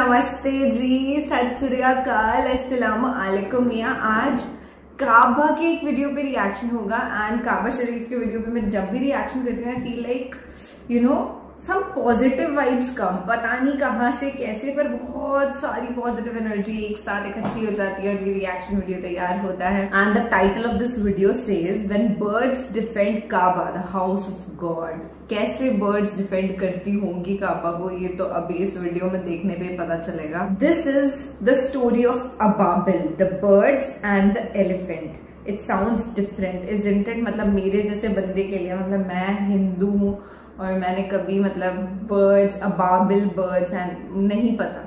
नमस्ते जी, सत श्री अकाल, अस्सलाम वालेकुम मियां। आज काबा के एक वीडियो पे रिएक्शन होगा एंड काबा शरीफ के वीडियो पे मैं जब भी रिएक्शन करती हूँ I feel like you know some positive vibes come, पता नहीं कहाँ से कैसे, पर बहुत सारी पॉजिटिव एनर्जी एक साथ इकट्ठी हो जाती है और ये रिएक्शन वीडियो तैयार होता है। And the title of this video says when birds defend Kaaba the house of God. कैसे बर्ड्स डिफेंड करती होंगी काबा को, ये तो अभी इस वीडियो में देखने पे पता चलेगा। This is the story of Ababil, the birds and the elephant. It sounds different isn't it? मतलब मेरे जैसे बंदे के लिए, मतलब मैं हिंदू हूँ और मैंने कभी मतलब बर्ड्स, अबाबिल बर्ड्स एंड नहीं पता,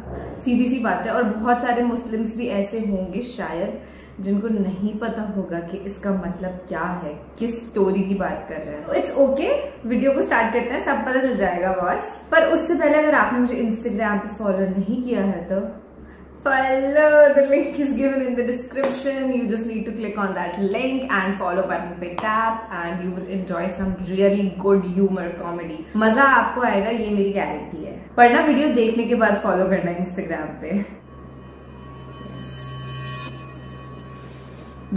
सीधी सी बात है। और बहुत सारे मुस्लिम्स भी ऐसे होंगे शायद जिनको नहीं पता होगा कि इसका मतलब क्या है, किस स्टोरी की बात कर रहे हैं। तो इट्स ओके, वीडियो को स्टार्ट करते हैं, सब पता चल जाएगा बॉस। पर उससे पहले अगर आपने मुझे इंस्टाग्राम पे फॉलो नहीं किया है तो follow, the link is given in the description. You just need to click on that link and follow button पे tap and you will enjoy some really good humor comedy. मजा आपको आएगा, ये मेरी गारंटी है। पर ना वीडियो देखने के बाद फॉलो करना इंस्टाग्राम पे।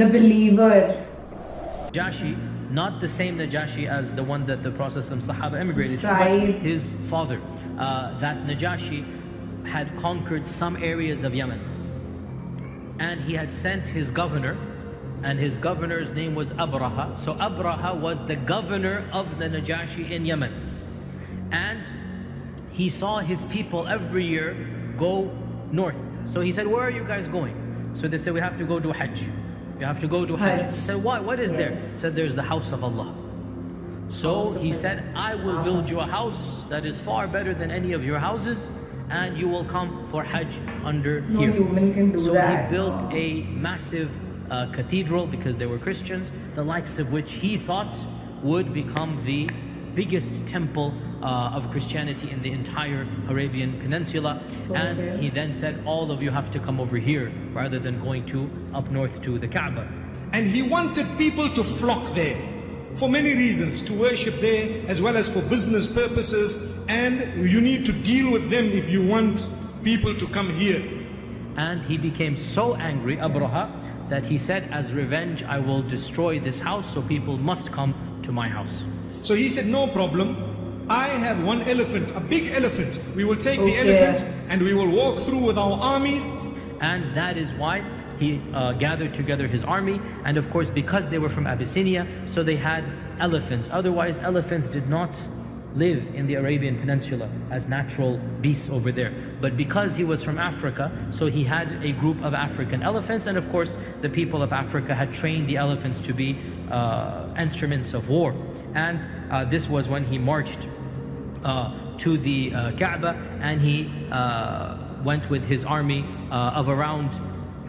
The believer. Najashi, not the same Najashi as the one that the Prophet and Sahaba immigrated to, Right. but his father. That Najashi had conquered some areas of Yemen, and he had sent his governor, and his governor's name was Abraha. So Abraha was the governor of the Najashi in Yemen, and he saw his people every year go north. So he said, where are you guys going? So they said, we have to go to Hajj. You have to go to Hajj. He said, what is there? He said, there's the house of Allah. So he said, I will build you a house that is far better than any of your houses, and you will come for Hajj under No here. human can do so that. he built a massive cathedral, because they were Christians, the likes of which he thought would become the biggest temple of Christianity in the entire Arabian Peninsula. And he then said, all of you have to come over here rather than going to up north to the Kaaba. And he wanted people to flock there for many reasons, to worship there as well as for business purposes, and you need to deal with them if you want people to come here. And he became so angry, Abraha, that he said, as revenge I will destroy this house, so people must come to my house. So he said, no problem, I have one elephant, a big elephant. We will take the elephant and we will walk through with our armies. And that is why he gathered together his army, and of course because they were from Abyssinia, so they had elephants. Otherwise elephants did not live in the Arabian Peninsula as natural beasts over there. But because he was from Africa, so he had a group of African elephants, and of course the people of Africa had trained the elephants to be instruments of war. And this was when he marched to the Kaaba, and he went with his army of around,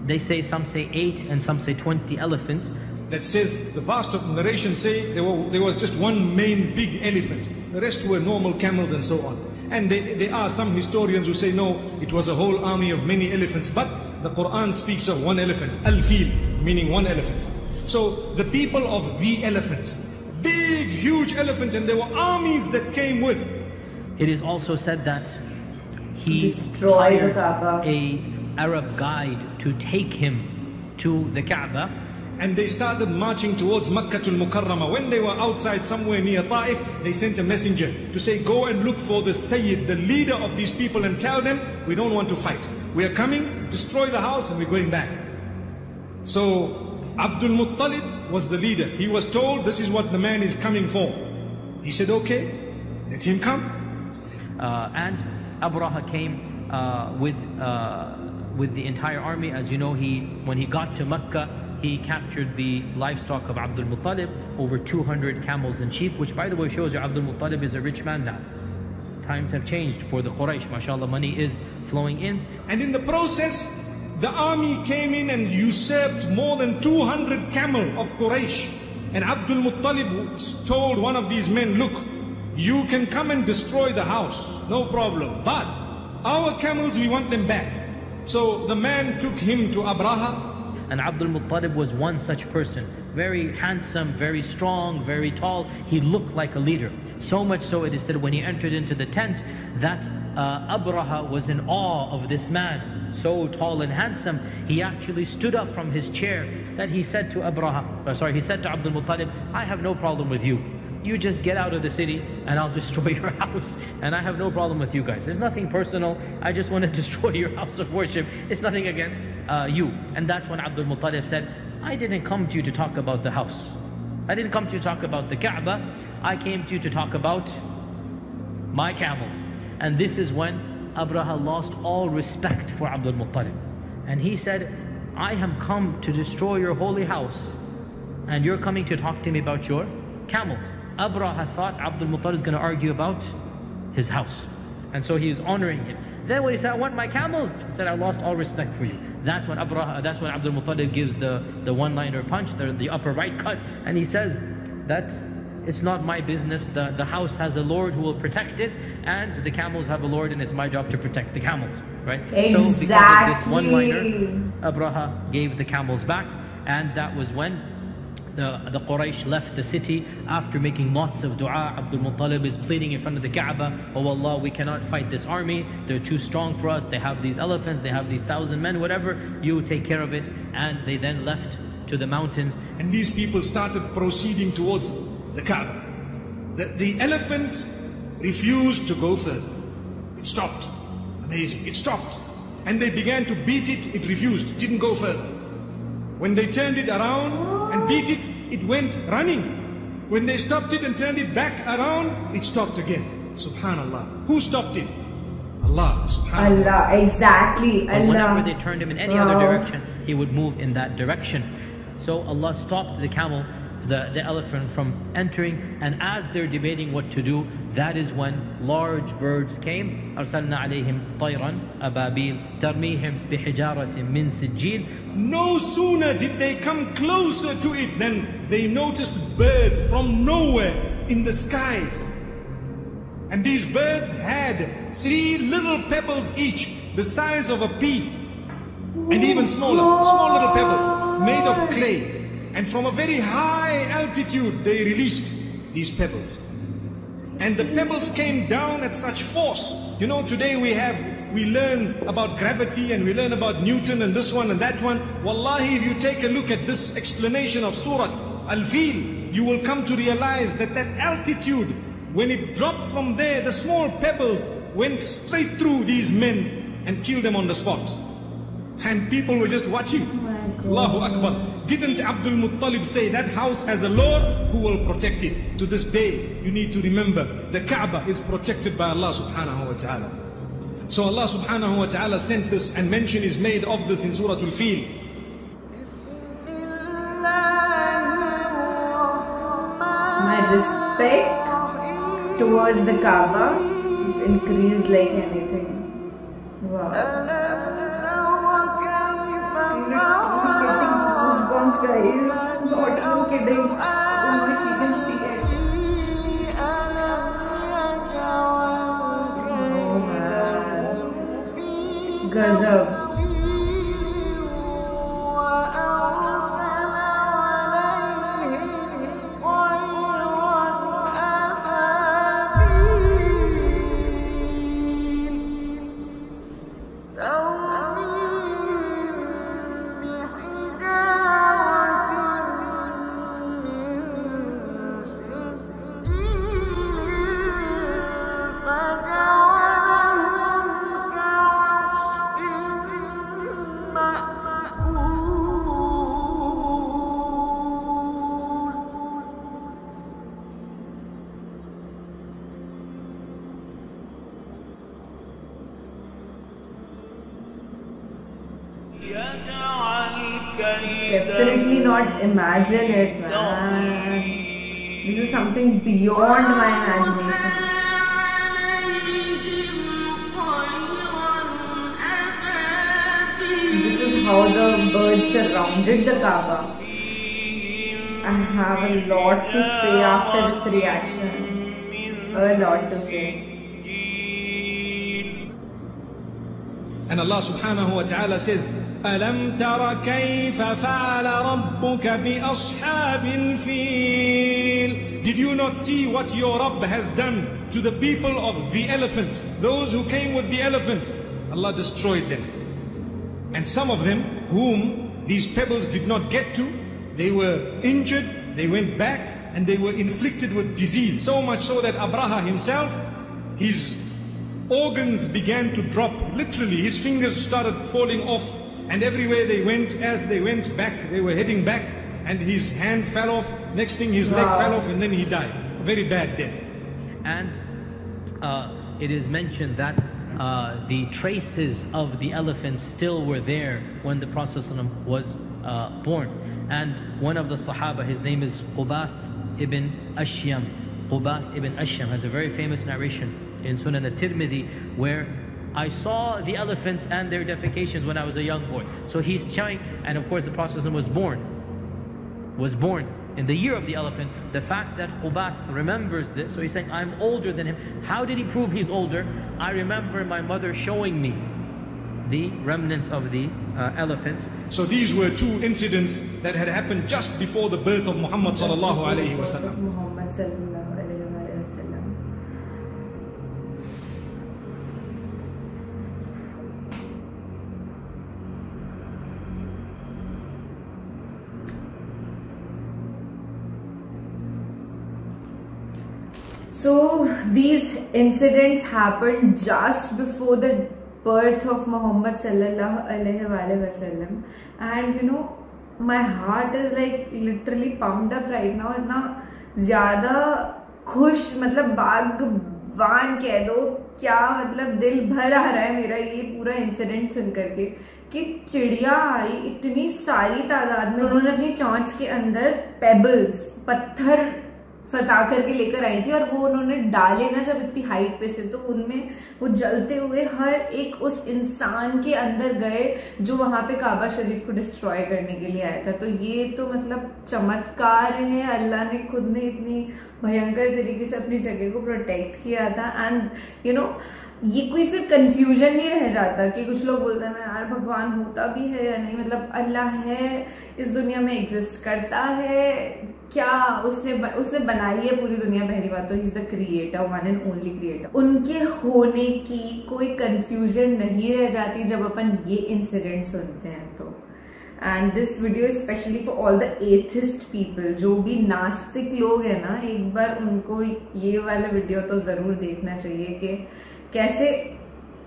they say, some say 8 and some say 20 elephants. That says, the vast of narration say there was just one main big elephant. The rest were normal camels and so on. And there are some historians who say no, it was a whole army of many elephants. But the Quran speaks of one elephant, al-fil, meaning one elephant. So the people of the elephant, big, huge elephant, and there were armies that came with. It is also said that he destroyed the hired Kaaba. a Arab guide to take him to the Kaaba. And they started marching towards Makkah al-Mukarramah. When they were outside somewhere near Ta'if, they sent a messenger to say, go and look for the Sayyid, the leader of these people, and tell them, we don't want to fight. We are coming, destroy the house, and we're going back. So Abdul Muttalib was the leader. He was told, this is what the man is coming for. He said, okay, let him come. And Abraha came with the entire army. As you know, when he got to Mecca, he captured the livestock of Abdul Muttalib, over 200 camels and sheep, which by the way shows you Abdul Muttalib is a rich man now. Times have changed for the Quraysh, mashallah, money is flowing in. And in the process, the army came in and usurped more than 200 camel of Quraysh. And Abdul Muttalib told one of these men, look, you can come and destroy the house, no problem, but our camels, we want them back. So the man took him to Abraha. And Abdul Muttalib was one such person very handsome, very strong, very tall. He looked like a leader. So much so it is said when he entered into the tent that Abraha was in awe of this man, so tall and handsome. He actually stood up from his chair that he said to he said to Abdul Muttalib, I have no problem with you. You just get out of the city and I'll destroy your house. And I have no problem with you guys. There's nothing personal. I just want to destroy your house of worship. It's nothing against you. And that's when Abdul Muttalib said, I didn't come to you to talk about the house. I didn't come to you to talk about the Kaaba. I came to you to talk about my camels. And this is when Abraha lost all respect for Abdul Muttalib. And he said, I have come to destroy your holy house. And you're coming to talk to me about your camels. Abraha thought Abdul Muttalib is going to argue about his house. And so he is honoring him. Then when he said, I want my camels, he said, I lost all respect for you. That's when Abdul Muttalib gives the one-liner punch, the upper right cut. And he says that it's not my business. The house has a Lord who will protect it. And the camels have a Lord and it's my job to protect the camels. Right? Exactly. So because of this one-liner, Abraha gave the camels back. And that was when the Quraysh left the city after making lots of dua. Abdul Muttalib is pleading in front of the Kaaba, oh Allah, we cannot fight this army. They're too strong for us. They have these elephants, they have these 1,000 men, whatever. You take care of it. And they then left to the mountains. And these people started proceeding towards the Kaaba. The elephant refused to go further. It stopped. Amazing. It stopped. And they began to beat it. It refused. It didn't go further. When they turned it around and beat it, it went running. When they stopped it and turned it back around, it stopped again. Subhanallah. Who stopped it? Allah. Subhanallah. Allah, exactly. Allah. Whenever they turned him in any other direction, he would move in that direction. So Allah stopped the camel, the elephant from entering, and as they're debating what to do, that is when large birds came. أرسلنا عليهم طيرا أبابيل ترميهم بحجارة من سجيل. No sooner did they come closer to it than they noticed birds from nowhere in the skies. And these birds had 3 little pebbles each, the size of a pea, and even smaller, small little pebbles made of clay. And from a very high altitude, they released these pebbles. And the pebbles came down at such force. You know, today we learn about gravity and we learn about Newton and this one and that one. Wallahi, if you take a look at this explanation of Surah Al-Fil, you will come to realize that altitude, when it dropped from there, the small pebbles went straight through these men and killed them on the spot. And people were just watching. Allahu Akbar. Didn't Abdul Muttalib say that house has a Lord who will protect it? To this day, you need to remember, the Kaaba is protected by Allah subhanahu wa ta'ala. So Allah subhanahu wa ta'ala sent this, and mention is made of this in Surah Al-Fil. My respect towards the Kaaba is increased like anything. Wow. Goosebumps, guys. Not even kidding. Oh, if you can see it. Oh man. Gazab. Definitely not imagine it, man. This is something beyond my imagination. This is how the birds surrounded the Kaaba. I have a lot to say after this reaction. A lot to say. And Allah subhanahu wa ta'ala says, أَلَمْ تَرَ كَيْفَ فَعَلَ رَبُّكَ بِأَصْحَابِ الْفِيلِ. Did you not see what your Rabb has done to the people of the elephant? Those who came with the elephant, Allah destroyed them. And some of them whom these pebbles did not get to, they were injured, they went back, and they were inflicted with disease. So much so that Abraha himself, his organs began to drop. Literally, his fingers started falling off. And everywhere they went, as they went back, they were heading back, and his hand fell off. Next thing, his leg fell off, and then he died. A very bad death. And it is mentioned that the traces of the elephants still were there when the Prophet ﷺ was born. And one of the Sahaba, his name is Qubath ibn Ashyam. Qubath ibn Ashyam has a very famous narration in Sunan al-Tirmidhi where I saw the elephants and their defecations when I was a young boy. So he's showing, and of course the Prophet ﷺ was born in the year of the elephant. The fact that Qubath remembers this, so he's saying, I'm older than him. How did he prove he's older? I remember my mother showing me the remnants of the elephants. So these were two incidents that had happened just before the birth of Muhammad sallallahu alaihi wasallam. So these incidents happened just before the birth of Muhammad sallallahu alaihi wasallam, and you know, my heart is like literally pumped up right now. इतना ज़्यादा खुश, मतलब बागवान कह दो क्या, मतलब दिल भर आ रहा है मेरा ये पूरा इंसिडेंट सुन करके कि चिड़िया आई इतनी सारी तादाद में, उन्होंने अपनी चोंच के अंदर पेबल्स, पत्थर फंसा करके लेकर आई थी, और वो उन्होंने डाले ना जब इतनी हाइट पे से, तो उनमें वो जलते हुए हर एक उस इंसान के अंदर गए जो वहां पे काबा शरीफ को डिस्ट्रॉय करने के लिए आया था। तो ये तो मतलब चमत्कार है, अल्लाह ने खुद ने इतनी भयंकर तरीके से अपनी जगह को प्रोटेक्ट किया था। एंड यू नो, ये कोई फिर कंफ्यूजन नहीं रह जाता कि कुछ लोग बोलते हैं ना यार भगवान होता भी है या नहीं, मतलब अल्लाह है, इस दुनिया में एग्जिस्ट करता है क्या, उसने बनाई है पूरी दुनिया, पहली बात तो he is the creator, one and only creator. उनके होने की कोई कंफ्यूजन नहीं रह जाती जब अपन ये इंसिडेंट सुनते हैं तो। And this video specially for all the atheist people, जो भी नास्तिक लोग हैं ना, एक बार उनको ये वाला वीडियो तो जरूर देखना चाहिए कि कैसे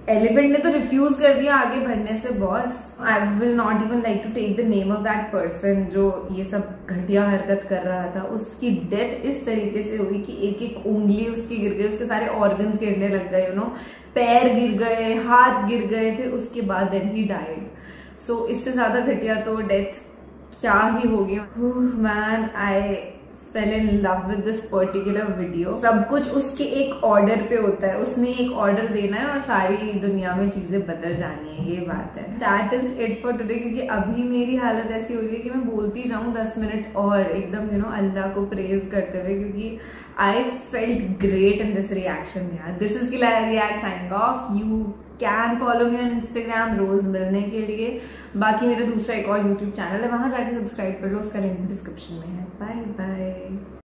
एलिफेंट ने तो रिफ्यूज कर दिया आगे बढ़ने से boss. I will not even like to take the name of that person जो ये सब घटिया हरकत कर रहा था। उसकी डेथ इस तरीके से हुई कि एक एक उंगली उसकी गिर गई, उसके सारे ऑर्गन्स गिरने लग गए, यू नो, पैर गिर गए, हाथ गिर गए, फिर उसके बाद देन ही डाइड। सो इससे ज्यादा घटिया तो डेथ क्या ही होगी। Man, I fell in love with this particular video। सब कुछ उसके एक ऑर्डर पे होता है, उसने एक ऑर्डर देना है और सारी दुनिया में चीजें बदल जानी है, ये बात है। That is it for today, क्योंकि अभी मेरी हालत ऐसी हो रही है कि मैं बोलती जाऊं 10 मिनट और एकदम यू नो अल्लाह को प्रेज करते हुए, क्योंकि I felt great in this reaction यार। This is KELAYA React signing off। You can follow me on Instagram रोज मिलने के लिए। बाकी मेरा दूसरा एक और YouTube चैनल है, वहां जाके सब्सक्राइब कर लो, उसका लिंक डिस्क्रिप्शन में है। Bye bye.